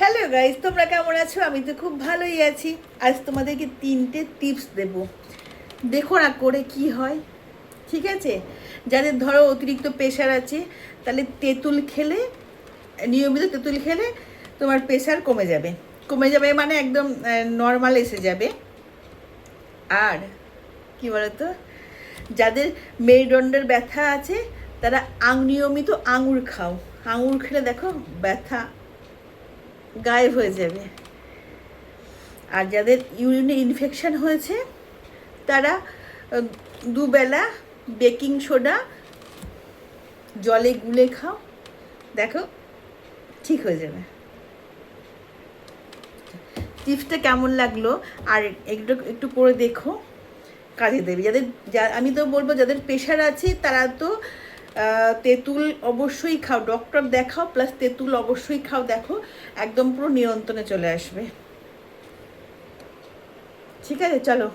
Hello guys, তোমরা কেমন আছো? আমি তো খুব ভালোই আছি। আজ তোমাদেরকে 3টে টিপস দেব, দেখো না করে কি হয়। ঠিক আছে? যাদের ধরো অতিরিক্ত প্রেশার আছে, তাহলে তেঁতুল খেলে, নিয়মিত তেঁতুল খেলে তোমার প্রেশার কমে যাবে। কমে যাবে মানে একদম নর্মাল এসে যাবে। আর কি বলতো, যাদের মেরুদণ্ডের ব্যথা আছে তারা নিয়মিত আঙুর খাও। আঙুর খেলে দেখো ব্যথা গায়েব হয়ে যাবে। আর যাদের ইউরিনে ইনফেকশন হয়েছে তারা দুবেলা বেকিং সোডা জলে গুলে খাও, দেখো ঠিক হয়ে যাবে। টিপসটা কেমন লাগলো আর একটু একটু করে দেখো, কাজে দেবে। আমি তো বলবো যাদের প্রেশার আছে তারা তো তেঁতুল অবশ্যই খাও, ডক্টর দেখাও, প্লাস তেঁতুল অবশ্যই খাও, দেখো একদম পুরো নিয়ন্ত্রণে চলে আসবে। ঠিক আছে, চলো।